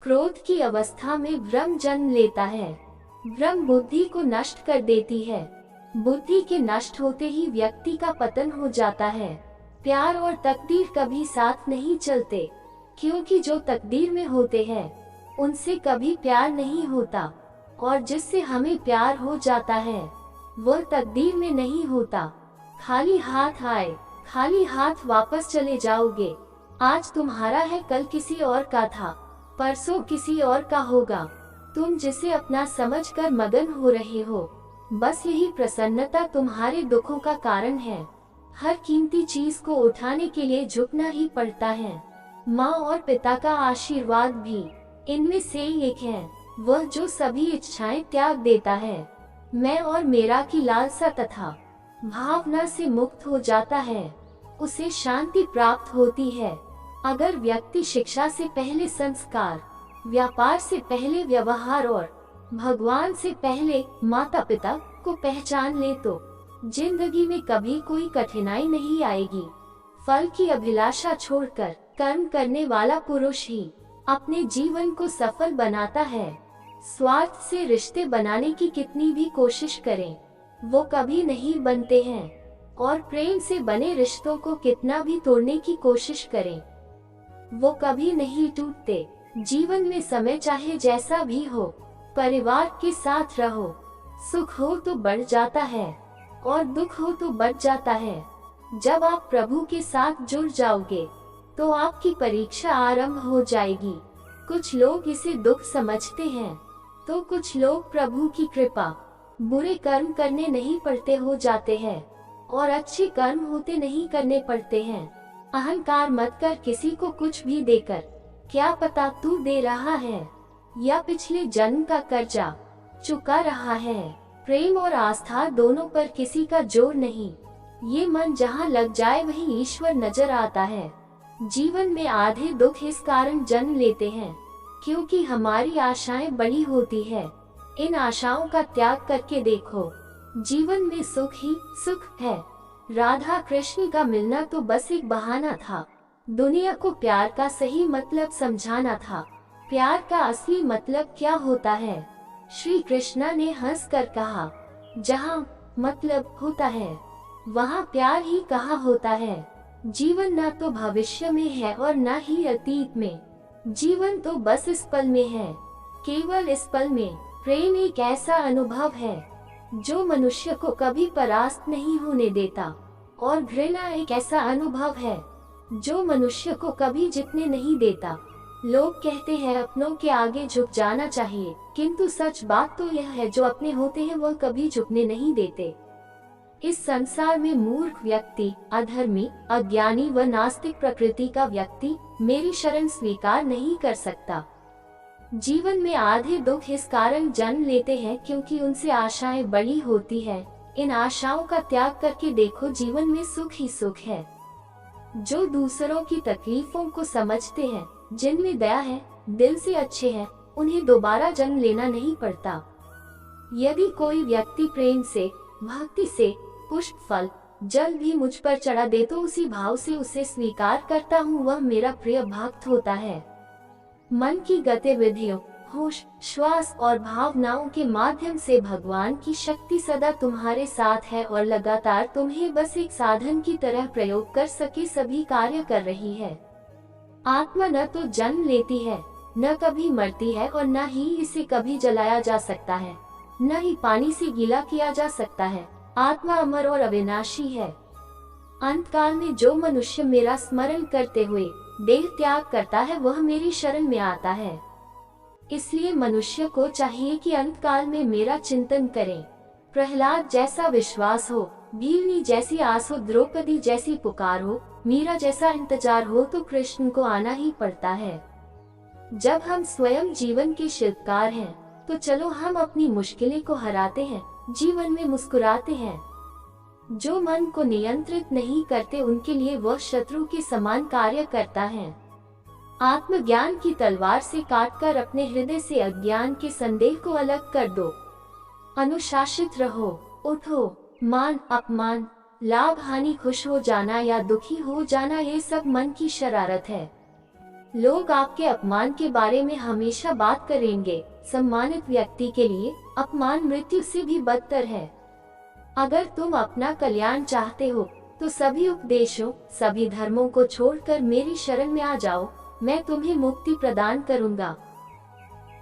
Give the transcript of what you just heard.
क्रोध की अवस्था में भ्रम जन्म लेता है। भ्रम बुद्धि को नष्ट कर देती है। बुद्धि के नष्ट होते ही व्यक्ति का पतन हो जाता है। प्यार और तकदीर कभी साथ नहीं चलते, क्योंकि जो तकदीर में होते हैं उनसे कभी प्यार नहीं होता, और जिससे हमें प्यार हो जाता है वह तकदीर में नहीं होता। खाली हाथ आए खाली हाथ वापस चले जाओगे। आज तुम्हारा है, कल किसी और का था, परसों किसी और का होगा। तुम जिसे अपना समझकर मगन हो रहे हो, बस यही प्रसन्नता तुम्हारे दुखों का कारण है। हर कीमती चीज को उठाने के लिए झुकना ही पड़ता है। माँ और पिता का आशीर्वाद भी इनमें से एक है, वह जो सभी इच्छाएं त्याग देता है। मैं और मेरा की लालसा तथा भावना से मुक्त हो जाता है, उसे शांति प्राप्त होती है। अगर व्यक्ति शिक्षा से पहले संस्कार, व्यापार से पहले व्यवहार और भगवान से पहले माता पिता को पहचान ले तो जिंदगी में कभी कोई कठिनाई नहीं आएगी। फल की अभिलाषा छोड़कर कर्म करने वाला पुरुष ही अपने जीवन को सफल बनाता है। स्वार्थ से रिश्ते बनाने की कितनी भी कोशिश करें, वो कभी नहीं बनते हैं, और प्रेम से बने रिश्तों को कितना भी तोड़ने की कोशिश करें, वो कभी नहीं टूटते। जीवन में समय चाहे जैसा भी हो, परिवार के साथ रहो। सुख हो तो बढ़ जाता है और दुख हो तो बढ़ जाता है। जब आप प्रभु के साथ जुड़ जाओगे तो आपकी परीक्षा आरंभ हो जाएगी। कुछ लोग इसे दुख समझते हैं तो कुछ लोग प्रभु की कृपा। बुरे कर्म करने नहीं पड़ते हो जाते हैं और अच्छे कर्म होते नहीं करने पड़ते हैं। अहंकार मत कर किसी को कुछ भी देकर, क्या पता तू दे रहा है या पिछले जन्म का कर्जा चुका रहा है। प्रेम और आस्था दोनों पर किसी का जोर नहीं, ये मन जहाँ लग जाए वहीं ईश्वर नजर आता है। जीवन में आधे दुख इस कारण जन्म लेते हैं क्योंकि हमारी आशाएं बड़ी होती है। इन आशाओं का त्याग करके देखो, जीवन में सुख ही सुख है। राधा कृष्ण का मिलना तो बस एक बहाना था, दुनिया को प्यार का सही मतलब समझाना था। प्यार का असली मतलब क्या होता है? श्री कृष्णा ने हंस कर कहा, जहाँ मतलब होता है वहाँ प्यार ही कहाँ होता है। जीवन न तो भविष्य में है और न ही अतीत में, जीवन तो बस इस पल में है, केवल इस पल में। प्रेम एक ऐसा अनुभव है जो मनुष्य को कभी परास्त नहीं होने देता, और घृणा एक ऐसा अनुभव है जो मनुष्य को कभी जीतने नहीं देता। लोग कहते हैं अपनों के आगे झुक जाना चाहिए, किंतु सच बात तो यह है जो अपने होते हैं वह कभी झुकने नहीं देते। इस संसार में मूर्ख व्यक्ति, अधर्मी, अज्ञानी व नास्तिक प्रकृति का व्यक्ति मेरी शरण स्वीकार नहीं कर सकता। जीवन में आधे दुख इस कारण जन्म लेते हैं क्योंकि उनसे आशाएं बड़ी होती है। इन आशाओं का त्याग करके देखो, जीवन में सुख ही सुख है। जो दूसरों की तकलीफों को समझते हैं, जिनमें दया है, दिल से अच्छे हैं, उन्हें दोबारा जन्म लेना नहीं पड़ता। यदि कोई व्यक्ति प्रेम से, भक्ति से पुष्प, फल, जल भी मुझ पर चढ़ा दे तो उसी भाव से उसे स्वीकार करता हूँ, वह मेरा प्रिय भक्त होता है। मन की गतिविधियों, होश, श्वास और भावनाओं के माध्यम से भगवान की शक्ति सदा तुम्हारे साथ है और लगातार तुम्हें बस एक साधन की तरह प्रयोग कर सके सभी कार्य कर रही है। आत्मा न तो जन्म लेती है, न कभी मरती है, और न ही इसे कभी जलाया जा सकता है, न ही पानी से गीला किया जा सकता है। आत्मा अमर और अविनाशी है। अंतकाल में जो मनुष्य मेरा स्मरण करते हुए देह त्याग करता है वह मेरी शरण में आता है। इसलिए मनुष्य को चाहिए कि अंतकाल में मेरा चिंतन करें। प्रहलाद जैसा विश्वास हो, भीलनी जैसी आस हो, द्रौपदी जैसी पुकार हो, मीरा जैसा इंतजार हो तो कृष्ण को आना ही पड़ता है। जब हम स्वयं जीवन के शिल्पकार हैं तो चलो हम अपनी मुश्किलें को हराते हैं, जीवन में मुस्कुराते हैं। जो मन को नियंत्रित नहीं करते उनके लिए वह शत्रु के समान कार्य करता है। आत्मज्ञान की तलवार से काटकर अपने हृदय से अज्ञान के संदेह को अलग कर दो। अनुशासित रहो, उठो, मान अपमान, लाभ हानि, खुश हो जाना या दुखी हो जाना, ये सब मन की शरारत है। लोग आपके अपमान के बारे में हमेशा बात करेंगे। सम्मानित व्यक्ति के लिए अपमान मृत्यु से भी बदतर है। अगर तुम अपना कल्याण चाहते हो तो सभी उपदेशों, सभी धर्मों को छोड़कर मेरी शरण में आ जाओ, मैं तुम्हें मुक्ति प्रदान करूंगा।